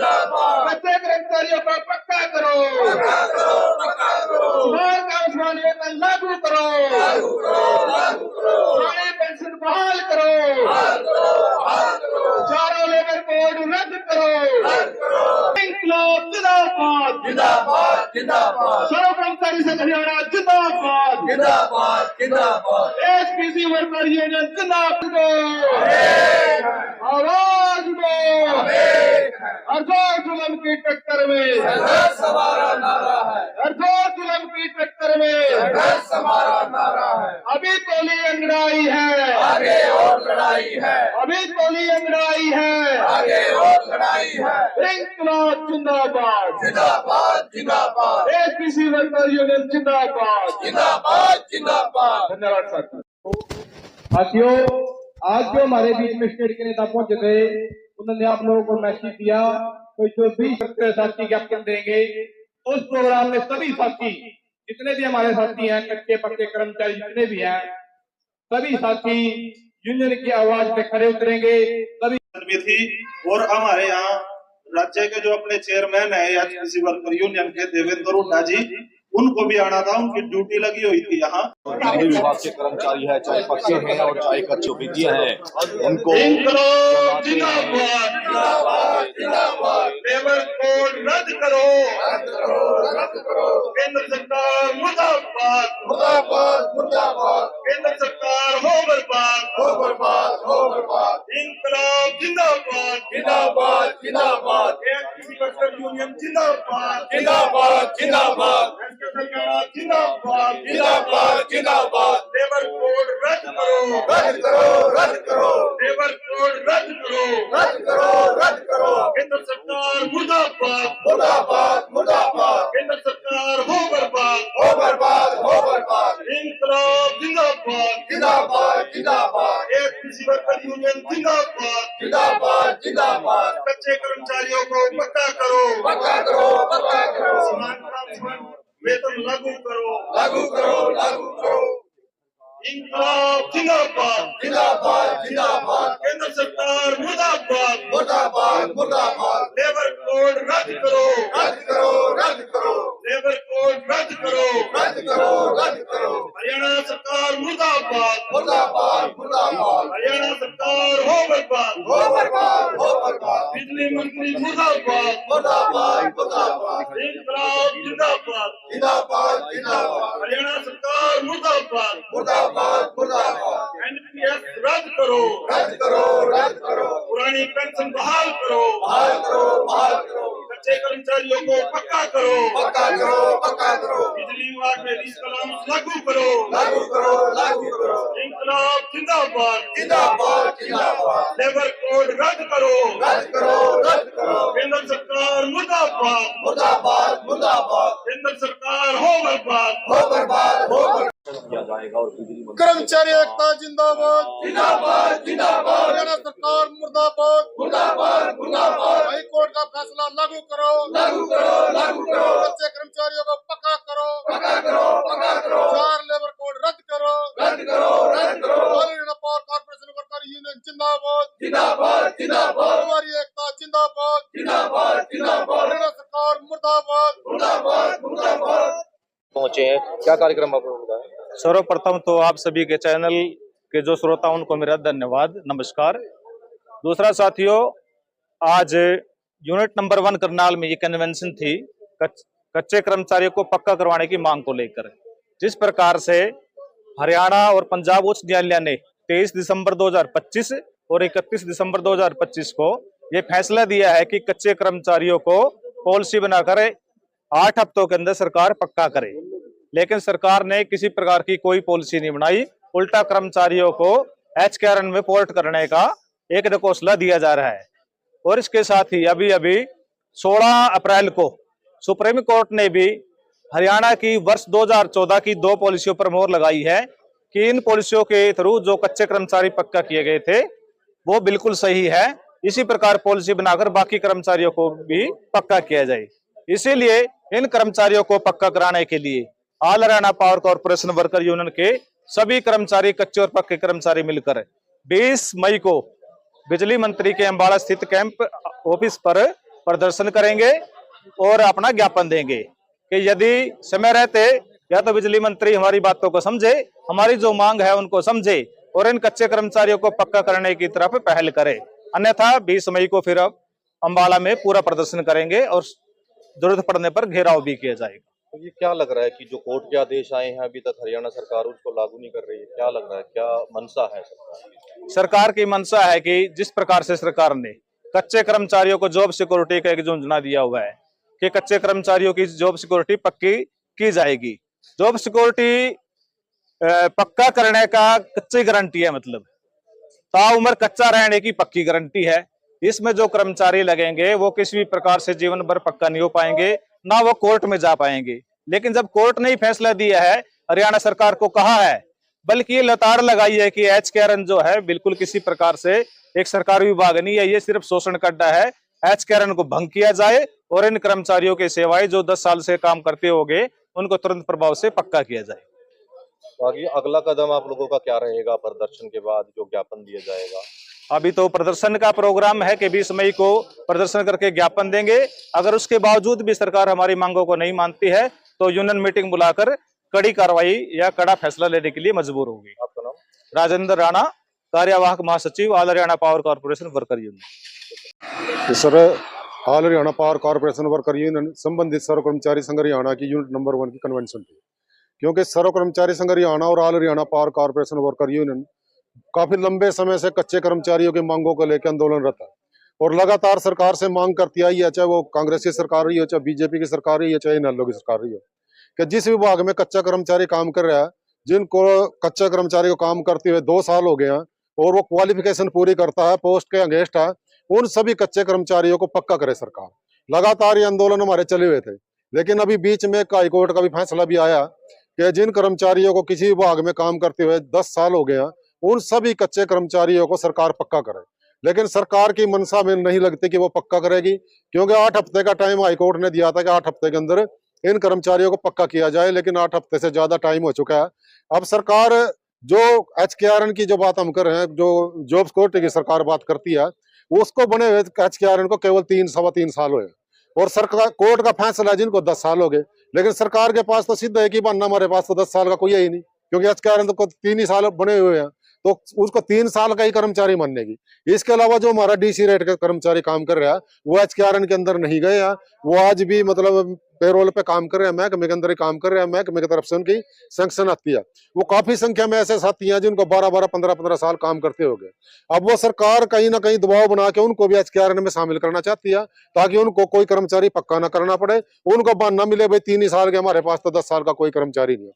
कच्चे कर्मचारियों को पक्का करो, समाज का आयुष्मान योजना लागू करो, पुरानी पेंशन बहाल करो, चारों लेबर कोड रद्द करो, इंकलाब जिंदाबाद, चारों कर्मचारी संघ हरियाणा जिंदाबाद, एसपीसी वर्कर यूनियन जिंदाबाद, आवाज दो, हरदोई जुल्म की टक्कर में, हरदोई जुल्म की टक्कर में, अभी तोली अंगड़ाई है, अभी तोली अंगड़ाई है, इंकलाब जिंदाबाद, एसपीसी वर्कर यूनियन जिंदाबाद। धन्यवाद सर। साथियों, आज जो हमारे बीच में स्टेट के नेता पहुंचे थे, उन्होंने आप लोगों को मैसेज दिया तो जो 20 साथी ज्ञापन देंगे उस प्रोग्राम में सभी साथी जितने भी हमारे साथी हैं, कच्चे पक्के कर्मचारी जितने भी हैं, सभी साथी यूनियन की आवाज पे खड़े उतरेंगे। सभी थी और हमारे यहाँ राज्य के जो अपने चेयरमैन है एचपीसी वर्कर यूनियन के देवेंद्र हुड्डा जी, उनको भी आना था, उनकी ड्यूटी लगी हुई थी यहाँ। बिजली विभाग के कर्मचारी है, चाहे पक्के हैं और चाहे कच्चे बिजिया हैं, उनको लेबर कोड रद्द करो, केंद्र सरकार मुर्दाबाद, केंद्र सरकार हो बर्बाद, इंकलाब जिंदाबाद, एचपीसी वर्कर यूनियन जिंदाबाद, लेबर कोड रद्द करो, लेबर कोड रद्द करो, केंद्र सरकार मुर्दाबाद, केंद्र सरकार हो बर्बाद, इंकलाब जिंदाबाद, एचपीसी वर्कर यूनियन जिंदाबाद, कच्चे कर्मचारियों को पक्का करो, समान काम समान वेतन लागू करो, इंकलाब जिंदाबाद, केंद्र सरकार मुर्दाबाद, लेबर कोड रद्द करो, लेबर कोड रद्द करो, हरियाणा सरकार मुर्दाबाद, हरियाणा सरकार हो बर्बाद, बिजली मंत्री मुर्दाबाद, इंकलाब जिंदाबाद, हरियाणा सरकार मुर्दाबाद, एनपीएस रद्द करो, पुरानी पेंशन बहाल करो, कच्चे कर्मचारियों को पक्का करो, बिजली विभाग में रीसलाम लागू करो, इंकलाब जिंदाबाद, लेबर कोड रद्द करो, केंद्र सरकार मुर्दाबाद, केंद्र सरकार हो बर्बाद, किया जाएगा। और बिजली कर्मचारी एकता जिंदाबाद, हरियाणा सरकार मुर्दाबाद, हाई कोर्ट का फैसला लागू करो, कच्चे कर्मचारियों को पक्का करो, 4 लेबर कोड रद्द करो, Haryana power corporation worker union जिंदाबाद, हमारी एकता जिंदाबाद, हरियाणा सरकार मुर्दाबाद। पहुंचे हैं, क्या कार्यक्रम आपने बताया? सर्वप्रथम तो आप सभी के चैनल के जो श्रोता उनको मेरा धन्यवाद, नमस्कार। दूसरा साथियों, आज यूनिट नंबर 1 करनाल में ये कन्वेंशन थी कच्चे कर्मचारियों को पक्का करवाने की मांग को लेकर। जिस प्रकार से हरियाणा और पंजाब उच्च न्यायालय ने 23 दिसंबर 2025 और 31 दिसंबर 2025 को ये फैसला दिया है कि कच्चे कर्मचारियों को पॉलिसी बनाकर 8 हफ्तों के अंदर सरकार पक्का करे, लेकिन सरकार ने किसी प्रकार की कोई पॉलिसी नहीं बनाई, उल्टा कर्मचारियों को HKRN में पोर्ट करने का एक ढकोसला दिया जा रहा है। और इसके साथ ही अभी 16 अप्रैल को सुप्रीम कोर्ट ने भी हरियाणा की वर्ष 2014 की 2 पॉलिसियों पर मोहर लगाई है कि इन पॉलिसियों के थ्रू जो कच्चे कर्मचारी पक्का किए गए थे वो बिल्कुल सही है, इसी प्रकार पॉलिसी बनाकर बाकी कर्मचारियों को भी पक्का किया जाए। इसीलिए इन कर्मचारियों को पक्का कराने के लिए all Haryana power corporation worker union के सभी कर्मचारी कच्चे और पक्के कर्मचारी मिलकर 20 मई को बिजली मंत्री के अंबाला स्थित कैंप ऑफिस पर प्रदर्शन करेंगे और अपना ज्ञापन देंगे कि यदि समय रहते या तो बिजली मंत्री हमारी बातों को समझे, हमारी जो मांग है उनको समझे और इन कच्चे कर्मचारियों को पक्का करने की तरफ पहल करे। अन्यथा 20 मई को फिर अब अंबाला में पूरा प्रदर्शन करेंगे और जरूरत पड़ने पर घेराव भी किया जाएगा। तो ये क्या लग रहा है कि जो कोर्ट के आदेश आए हैं अभी तक हरियाणा सरकार उसको लागू नहीं कर रही है, क्या लग रहा है, क्या मंशा है सरकार? सरकार की मंशा है कि जिस प्रकार से सरकार ने कच्चे कर्मचारियों को जॉब सिक्योरिटी का एक योजना दिया हुआ है कि कच्चे कर्मचारियों की जॉब सिक्योरिटी पक्की की जाएगी। जॉब सिक्योरिटी पक्का करने का कच्ची गारंटी है, मतलब ताउम्र कच्चा रहने की पक्की गारंटी है। इसमें जो कर्मचारी लगेंगे वो किसी भी प्रकार से जीवन भर पक्का नहीं हो पाएंगे, ना वो कोर्ट में जा पाएंगे। लेकिन जब कोर्ट ने ही फैसला दिया है, हरियाणा सरकार को कहा है, बल्कि ये लताड़ लगाई है कि एचकेआरएन जो है बिल्कुल किसी प्रकार से एक सरकारी विभाग नहीं है, ये सिर्फ शोषण का अड्डा है। एचकेआरएन को भंग किया जाए और इन कर्मचारियों की सेवाएं जो 10 साल से काम करते होंगे उनको तुरंत प्रभाव से पक्का किया जाए। तो आगे अगला कदम आप लोगों का क्या रहेगा? प्रदर्शन के बाद जो ज्ञापन दिया जाएगा? अभी तो प्रदर्शन का प्रोग्राम है कि 20 मई को प्रदर्शन करके ज्ञापन देंगे। अगर उसके बावजूद भी सरकार हमारी मांगों को नहीं मानती है तो यूनियन मीटिंग बुलाकर कड़ी कार्रवाई या कड़ा फैसला लेने के लिए मजबूर होगी। आपका नाम? राजेंद्र राणा, कार्यवाहक महासचिव, all Haryana power corporation worker union. Sir, all Haryana power corporation worker union संबंधित सर्व कर्मचारी संघ हरियाणा की यूनिट नंबर 1 की कन्वेंशन थी। क्योंकि सर्व कर्मचारी संघ हरियाणा और all Haryana power corporation worker union काफी लंबे समय से कच्चे कर्मचारियों की मांगों को लेकर आंदोलनरत है और लगातार सरकार से मांग करती आई है, चाहे वो कांग्रेस की सरकार रही हो, चाहे बीजेपी की सरकार रही है, चाहे इनेलो की सरकार रही हो, कि जिस विभाग में कच्चा कर्मचारी काम कर रहा है, जिनको कच्चा कर्मचारी को काम करते हुए 2 साल हो गए हैं और वो क्वालिफिकेशन पूरी करता है, पोस्ट के अगेंस्ट है, उन सभी कच्चे कर्मचारियों को पक्का करे सरकार। लगातार ये आंदोलन हमारे चले हुए थे, लेकिन अभी बीच में हाईकोर्ट का भी फैसला भी आया कि जिन कर्मचारियों को किसी विभाग में काम करते हुए 10 साल हो गए हैं, उन सभी कच्चे कर्मचारियों को सरकार पक्का करे। लेकिन सरकार की मंशा में नहीं लगती कि वो पक्का करेगी, क्योंकि 8 हफ्ते का टाइम हाईकोर्ट ने दिया था कि 8 हफ्ते के अंदर इन कर्मचारियों को पक्का किया जाए, लेकिन 8 हफ्ते से ज्यादा टाइम हो चुका है। अब सरकार जो एचकेआरएन की जो बात हम कर रहे हैं, जो जॉब सिक्योरिटी की सरकार बात करती है, उसको बने हुए एचकेआरएन को केवल 3-3.25 साल हुए और सरकार कोर्ट का फैसला जिनको 10 साल हो गए। लेकिन सरकार के पास तो सीधा एक ही बहाना, हमारे पास तो 10 साल का कोई है ही नहीं, क्योंकि एचकेआरएन तो 3 ही साल बने हुए हैं, तो उसको 3 साल का ही कर्मचारी मानेगी। इसके अलावा जो हमारा डीसी रेट का कर्मचारी काम कर रहा है वो एचकेआरएन के अंदर नहीं गए हैं, वो आज भी मतलब पेरोल पे काम कर रहे हैं, महकमे के अंदर ही काम कर रहे हैं, महकमे की तरफ से उनकी सैंक्शन आती है। वो काफी संख्या में ऐसे साथी हैं जिनको 12-12, 15-15 साल काम करते हो गए। अब वो सरकार कहीं ना कहीं दबाव बना के उनको भी एचकेआरएन में शामिल करना चाहती है, ताकि उनको कोई कर्मचारी पक्का ना करना पड़े, उनको बहाना मिले भाई 3 ही साल के, हमारे पास तो 10 साल का कोई कर्मचारी नहीं है।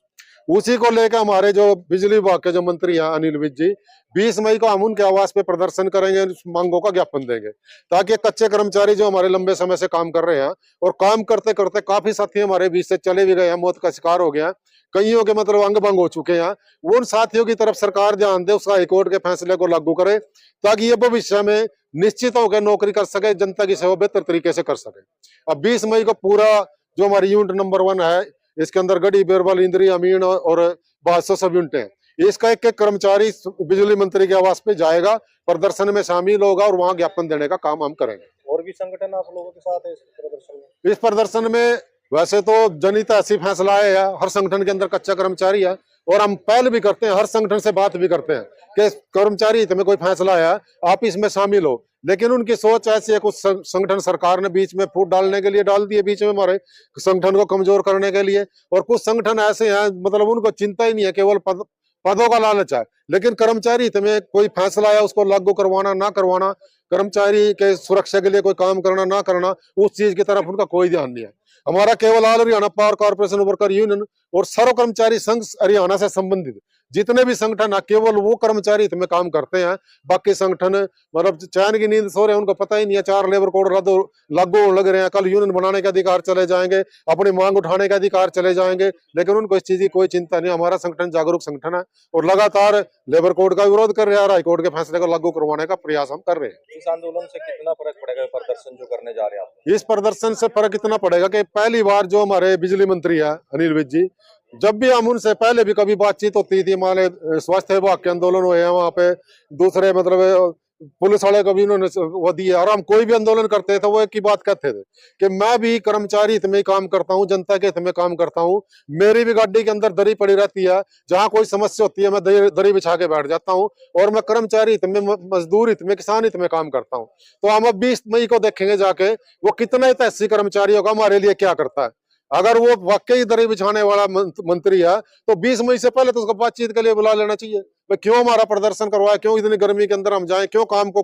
उसी को लेकर हमारे जो बिजली विभाग के जो मंत्री हैं अनिल विज जी, 20 मई को हम उनके आवास पे प्रदर्शन करेंगे, मांगों का ज्ञापन देंगे, ताकि कच्चे कर्मचारी जो हमारे लंबे समय से काम कर रहे हैं और काम करते करते काफी साथी हमारे बीच से चले भी गए हैं, मौत का शिकार हो गया, कईयों के मतलब अंग भंग हो चुके हैं, उन साथियों की तरफ सरकार ध्यान दे, उस हाईकोर्ट के फैसले को लागू करे, ताकि ये भविष्य में निश्चित होकर नौकरी कर सके, जनता की सेवा बेहतर तरीके से कर सके। अब 20 मई को पूरा जो हमारी यूनिट नंबर 1 है, इसके अंदर गढ़ी, बेरबल, इंद्री, अमीन और 1200 सब यूनिटें हैं। इसका एक कर्मचारी बिजली मंत्री के आवास पे जाएगा, प्रदर्शन में शामिल होगा और वहां ज्ञापन देने का काम हम करेंगे। और भी संगठन आप लोगों के साथ है इस प्रदर्शन में? इस प्रदर्शन में वैसे तो जनहित ऐसी फैसला आया है, हर संगठन के अंदर कच्चा कर्मचारी है और हम पहल भी करते हैं, हर संगठन से बात भी करते हैं कि कर्मचारी हित में कोई फैसला आया, आप इसमें शामिल हो। लेकिन उनकी सोच ऐसी है, कुछ संगठन सरकार ने बीच में फूट डालने के लिए डाल दिए, बीच में हमारे संगठन को कमजोर करने के लिए, और कुछ संगठन ऐसे हैं मतलब उनको चिंता ही नहीं है, केवल पदों का लालच है। लेकिन कर्मचारी हित में कोई फैसला आया, उसको लागू करवाना ना करवाना, कर्मचारी के सुरक्षा के लिए कोई काम करना ना करना, उस चीज की तरफ उनका कोई ध्यान नहीं है। हमारा केवल all Haryana power corporation worker union और सर्व कर्मचारी संघ हरियाणा से संबंधित जितने भी संगठन है, केवल वो कर्मचारी हित में काम करते हैं। बाकी संगठन मतलब चैन की नींद सो रहे हैं, उनको पता ही नहीं है। 4 लेबर कोड लागू होने लग रहे हैं, कल यूनियन बनाने के अधिकार चले जाएंगे, अपनी मांग उठाने के अधिकार चले जाएंगे, लेकिन उनको इस चीज की कोई चिंता नहीं। हमारा संगठन जागरूक संगठन है और लगातार लेबर कोड का विरोध कर रहा है, हाईकोर्ट के फैसले को लागू करवाने का प्रयास हम कर रहे हैं। इस आंदोलन से कितना फर्क पड़ेगा प्रदर्शन जो करने जा रहे हैं आप? इस प्रदर्शन से फर्क इतना पड़ेगा कि पहली बार जो हमारे बिजली मंत्री है अनिल विज जी, जब भी हम उनसे पहले भी कभी बातचीत होती थी, हमारे स्वास्थ्य विभाग के आंदोलन हुए हैं, वहाँ पे दूसरे मतलब पुलिस वाले को भी उन्होंने वो दिया। और हम कोई भी आंदोलन करते थे तो वो एक ही बात कहते थे कि मैं भी कर्मचारी हित में ही काम करता हूँ, जनता के हित में काम करता हूँ, मेरी भी गाड़ी के अंदर दरी पड़ी रहती है, जहाँ कोई समस्या होती है मैं दरी बिछा के बैठ जाता हूँ, और मैं कर्मचारी हित में, मजदूर हित में, किसान हित में काम करता हूँ। तो हम अब 20 मई को देखेंगे जाके वो कितने तहसील कर्मचारियों का हमारे लिए क्या करता है। अगर वो वाकई दरी बिछाने वाला मंत्री है तो 20 मई से पहले तो उसको बातचीत के लिए बुला लेना चाहिए। भाई क्यों हमारा प्रदर्शन करवाए, क्यों इतनी गर्मी के अंदर हम जाएं, क्यों काम को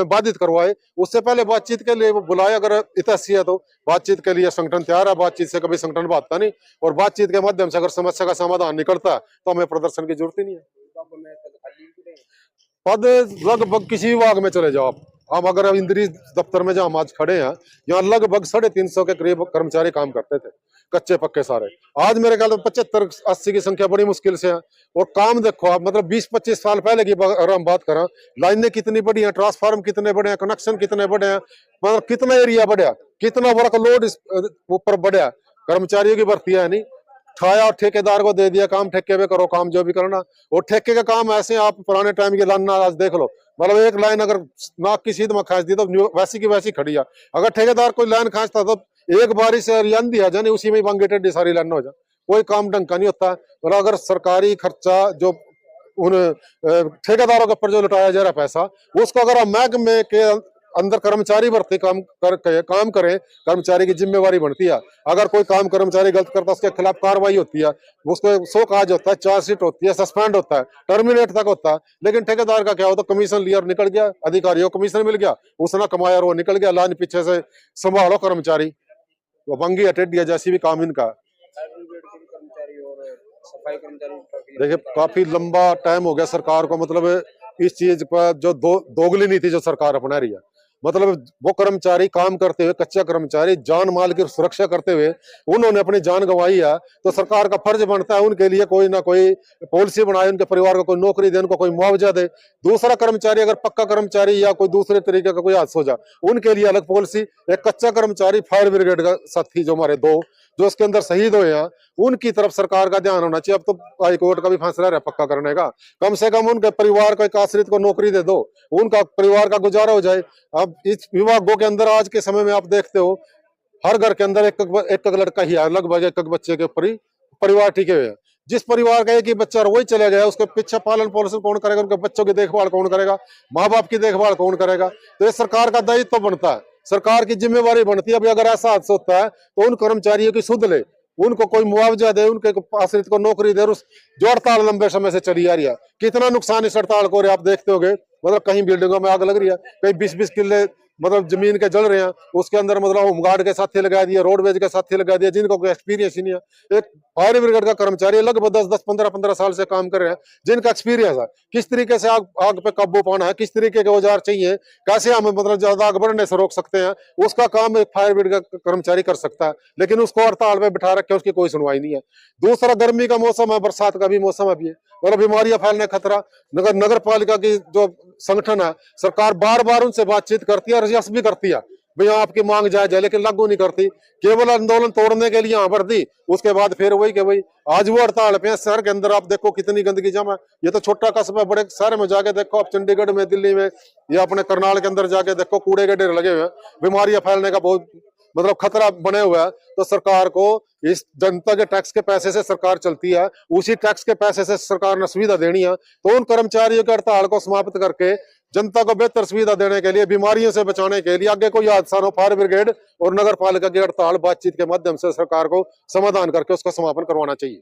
बाधित करवाए, उससे पहले बातचीत के लिए वो बुलाए। अगर इतनी है तो बातचीत के लिए संगठन तैयार है, बातचीत से कभी संगठन भागता नहीं, और बातचीत के माध्यम से अगर समस्या का समाधान निकलता है तो हमें प्रदर्शन की जरूरत ही नहीं है। पद लगभग किसी विभाग में चले जाओ आप, हम अगर इंद्री दफ्तर में जहां हम आज खड़े हैं, यहाँ लगभग 350 के करीब कर्मचारी काम करते थे, कच्चे पक्के सारे। आज मेरे ख्याल में 75-80 की संख्या बड़ी मुश्किल से है। और काम देखो आप, मतलब 20-25 साल पहले की अगर हम बात करें, लाइनें कितनी बड़ी हैं, ट्रांसफार्मर कितने बड़े हैं, कनेक्शन कितने बड़े हैं, मतलब कितना एरिया बढ़िया, कितना वर्कलोड ऊपर बढ़िया। कर्मचारियों की भर्ती है नहीं, उठाया और ठेकेदार को दे दिया काम, ठेके पे करो काम जो भी करना। और ठेके का काम ऐसे आप पुराने टाइम की लाइन आज देख लो, मतलब एक लाइन अगर नाक की सीध में खींच दी तो वैसी की वैसी खड़ी है। अगर ठेकेदार कोई लाइन खींचता तो एक बारी से आंधी आ जाने, उसी में बांगे टेढ़ी सारी लाइन हो जाए, कोई काम ढंग का नहीं होता। मतलब अगर सरकारी खर्चा जो उन ठेकेदारों के ऊपर जो लुटाया जा रहा पैसा, उसको अगर हम महकमे के अंदर कर्मचारी भर्ती काम करें, कर्मचारी की जिम्मेवारी बनती है। अगर कोई काम कर्मचारी गलत करता है उसके खिलाफ कार्रवाई होती है, उसको सो काज होता है, चार्जशीट होती है, सस्पेंड होता है, टर्मिनेट तक होता है। लेकिन ठेकेदार का क्या होता है, कमीशन लिया और निकल गया, अधिकारियों को कमीशन मिल गया, उसने कमाया और वो निकल गया, लाइन पीछे से संभालो कर्मचारी, वो बंगी अटेडिया जैसी भी काम इनका। देखिए काफी लंबा टाइम हो गया सरकार को, मतलब इस चीज पर जो दोगली नीति जो सरकार अपना रही है, मतलब वो कर्मचारी काम करते हुए, कच्चा कर्मचारी जान माल की सुरक्षा करते हुए उन्होंने अपनी जान गंवाई है, तो सरकार का फर्ज बनता है उनके लिए कोई ना कोई पॉलिसी बनाए, उनके परिवार को कोई नौकरी दे, उनको कोई मुआवजा दे। दूसरा कर्मचारी अगर पक्का कर्मचारी या कोई दूसरे तरीके का कोई हादसा हो जाए, उनके लिए अलग पॉलिसी। एक कच्चा कर्मचारी, फायर ब्रिगेड का साथी जो हमारे दो जो इसके अंदर शहीद हुए हैं, उनकी तरफ सरकार का ध्यान होना चाहिए। अब तो हाईकोर्ट का भी फैसला रहा पक्का करने का, कम से कम उनके परिवार को, एक आश्रित को नौकरी दे दो, उनका परिवार का गुजारा हो जाए। अब इस विभागों के अंदर आज के समय में आप देखते हो हर घर के अंदर एक लड़का ही है, लगभग एक बच्चे के ऊपर ही परिवार टिके हुए हैं। जिस परिवार का एक ही बच्चा वही चले गया, उसके पीछे पालन पोषण कौन करेगा, उनके बच्चों की देखभाल कौन करेगा, माँ बाप की देखभाल कौन करेगा। तो ये सरकार का दायित्व बनता है, सरकार की जिम्मेवारी बनती है। अभी अगर ऐसा हादसा होता है तो उन कर्मचारियों की सुध ले, उनको कोई मुआवजा दे, उनके आश्रित को नौकरी दे। जो हड़ताल लंबे समय से चली आ रही है, कितना नुकसान इस हड़ताल को आप देखते होंगे। मतलब कहीं बिल्डिंगों में आग लग रही है, कहीं 20-20 किले मतलब जमीन के जल रहे हैं, उसके अंदर मतलब होमगार्ड के साथी लगा दिए, रोडवेज के साथी लगा दिए, जिनको कोई एक्सपीरियंस ही नहीं है। एक फायर ब्रिगेड का कर्मचारी लगभग 10-10, 15-15 साल से काम कर रहे हैं, जिनका एक्सपीरियंस है किस तरीके से आग पे काबू पाना है, किस तरीके के औजार चाहिए, कैसे हम मतलब ज्यादा आग बढ़ने से रोक सकते हैं, उसका काम एक फायर ब्रिगेड का कर्मचारी कर सकता है। लेकिन उसको हड़ताल पे बिठा रखे, उसकी कोई सुनवाई नहीं है। दूसरा गर्मी का मौसम है, बरसात का भी मौसम है, और बीमारियां फैलने का खतरा। नगर पालिका की जो संगठन है, सरकार बार बार उनसे बातचीत करती है, रजियस भी करती है, भैया आपकी मांग जायज है, लेकिन लागू नहीं करती। केवल आंदोलन तोड़ने के लिए यहाँ पर दी, उसके बाद फिर वही के वही। आज वो हड़ताल पे शहर के अंदर आप देखो कितनी गंदगी जमा है। ये तो छोटा कस्बा, बड़े शहर में जाके देखो आप, चंडीगढ़ में, दिल्ली में या अपने करनाल के अंदर जाके देखो, कूड़े के ढेर लगे हुए हैं, बीमारियां फैलने का बहुत मतलब खतरा बने हुआ है। तो सरकार को इस जनता के टैक्स के पैसे से सरकार चलती है, उसी टैक्स के पैसे से सरकार ने सुविधा देनी है। तो उन कर्मचारियों के हड़ताल को समाप्त करके जनता को बेहतर सुविधा देने के लिए, बीमारियों से बचाने के लिए, आगे कोई हादसा हो, फायर ब्रिगेड और नगर पालिका की हड़ताल बातचीत के माध्यम से सरकार को समाधान करके उसका समापन करवाना चाहिए।